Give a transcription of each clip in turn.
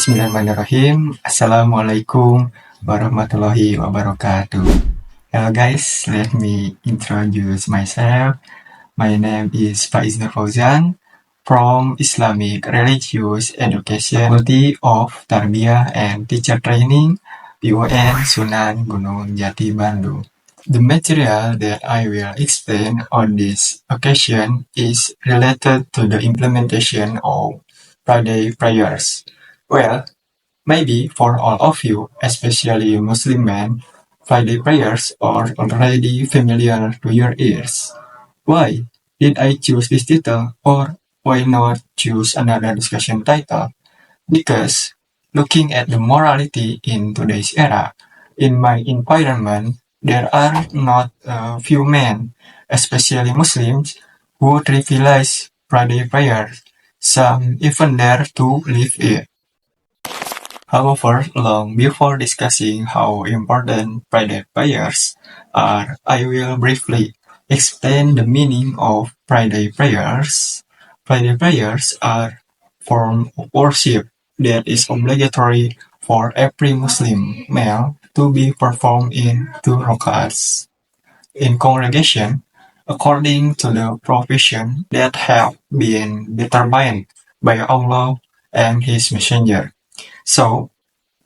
Bismillahirrahmanirrahim. Assalamualaikum warahmatullahi wabarakatuh. Hello guys, let me introduce myself. My name is Faiz Nurfauzan from Islamic Religious Education Faculty of Tarbiyah and Teacher Training, PUN Sunan Gunung Jati, Bandung. The material that I will explain on this occasion is related to the implementation of Friday prayers. Well, maybe for all of you, especially Muslim men, Friday prayers are already familiar to your ears. Why did I choose this title, or why not choose another discussion title? Because looking at the morality in today's era, in my environment, there are not a few men, especially Muslims, who trivialize Friday prayers. Some even dare to live it. However, long before discussing how important Friday prayers are, I will briefly explain the meaning of Friday prayers. Friday prayers are form of worship that is obligatory for every Muslim male to be performed in 2 rakats in congregation according to the provision that have been determined by Allah and His Messenger. So,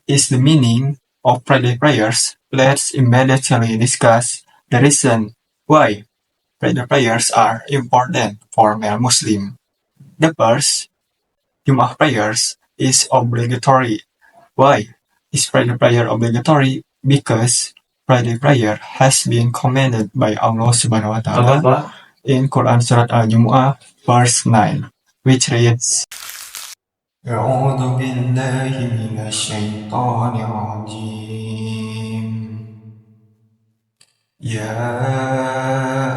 is the meaning of Friday prayers? Let's immediately discuss the reason why Friday prayers are important for male Muslim. The first, Jum'at prayers is obligatory. Why is Friday prayer obligatory? Because Friday prayer has been commanded by Allah Subhanahu wa Ta'ala in Quran Surat Al-Jum'ah verse 9, which reads, أعوذ بالله من الشيطان الرجيم يا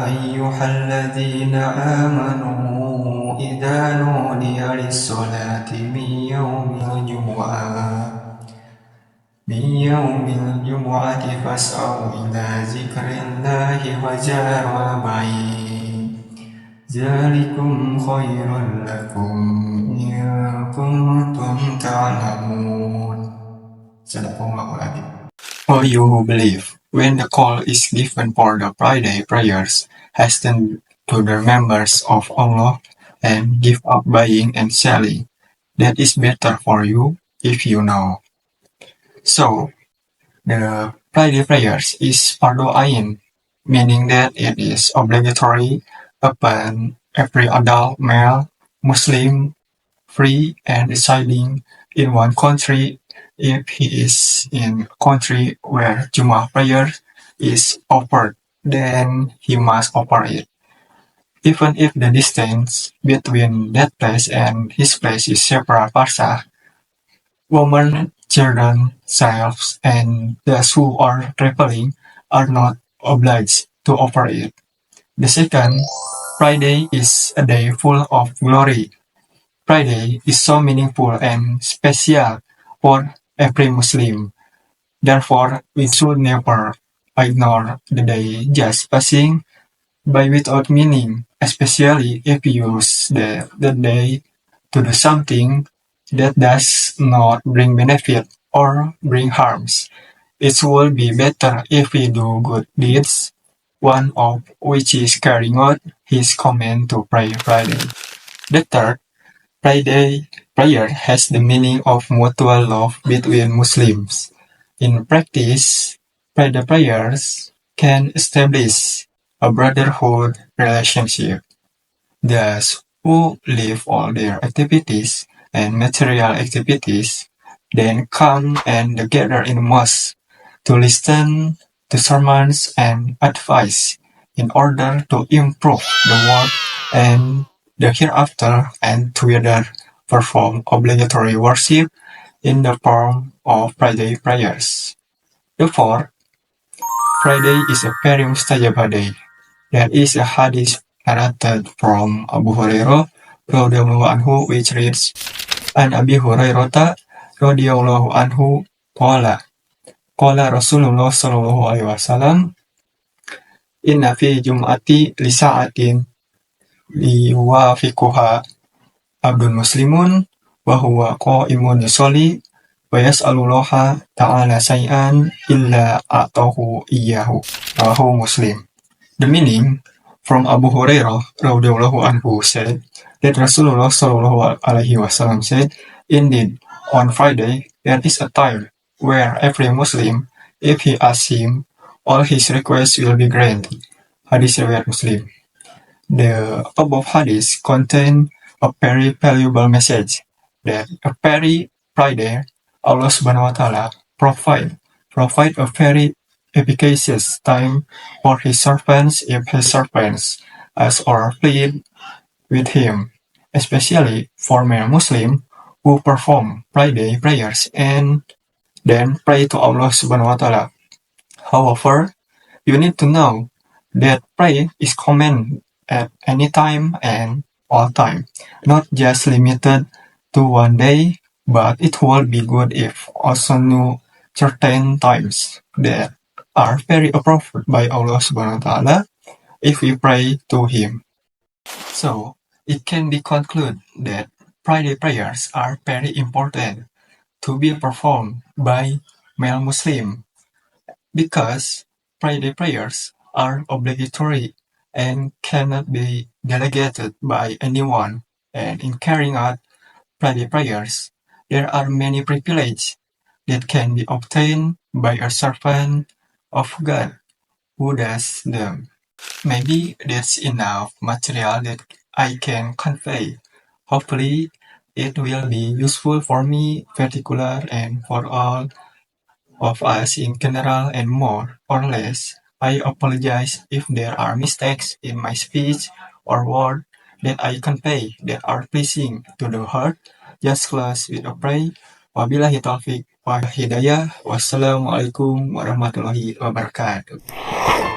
أيها الذين آمنوا إذا نودي للصلاة من يوم الجمعة فاسعوا إلى ذكر الله وذروا البيع ذلكم خير لكم إن كنتم تعلمون. Sadaqallahul-Adzim. For you who believe, when the call is given for the Friday prayers, hasten to the members of Allah and give up buying and selling. That is better for you if you know. So, the Friday prayers is fardu ain, meaning that it is obligatory upon every adult male Muslim free and residing in one country. If he is in a country where Jum'ah prayer is offered, then he must offer it. Even if the distance between that place and his place is several parsah, women, children, slaves, and those who are traveling are not obliged to offer it. The second, Friday is a day full of glory. Friday is so meaningful and special for every Muslim. Therefore, we should never ignore the day just passing by without meaning, especially if we use the day to do something that does not bring benefit or bring harms. It will be better if we do good deeds, one of which is carrying out His command to pray Friday. The third, Friday prayer has the meaning of mutual love between Muslims. In practice, Friday prayers can establish a brotherhood relationship. Those who leave all their activities and material activities then come and gather in the mosque to listen to sermons and advice in order to improve the world and the hereafter, and together perform obligatory worship in the form of Friday prayers. The fourth, Friday is a very mustajabah day. There is a hadith narrated from Abu Hurairah radhiyallahu anhu which reads, An Abi Hurairah radhiyallahu anhu qala Rasulullah sallallahu alaihi wasallam, Inna fi jum'ati li sa'atin liwafiquha abdul muslimun wa huwa qa'imun yusolli ويسأل الله تعالى شيئا إلا أعطاه إياه. رواه Muslim. The meaning from Abu Hurairah radhiyallahu anhu said that Rasulullah sallallahu alaihi wasallam said, "Indeed, on Friday there is a time where every Muslim, if he asks him, all his requests will be granted." Hadis riwayat Muslim. The above hadith contain a very valuable message that every Friday Allah Subhanahu wa Taala provide a very efficacious time for His servants if His servants ask or plead with Him, especially for male Muslim who perform Friday prayers and then pray to Allah Subhanahu wa Taala. However, you need to know that prayer is common at any time and all time, not just limited to one day, but it would be good if also knew certain times that are very approved by Allah Subhanahu wa Taala if we pray to Him. So it can be concluded that Friday prayers are very important to be performed by male Muslim because Friday prayers are obligatory and cannot be delegated by anyone, and in carrying out Friday prayers, there are many privileges that can be obtained by a servant of God who does them. Maybe that's enough material that I can convey. Hopefully, it will be useful for me particular and for all of us in general, and more or less. I apologize if there are mistakes in my speech or word that I convey that are pleasing to the heart. Just close with a prayer. Wabillahi taufiq wa hidayah. Wassalamualaikum warahmatullahi wabarakatuh.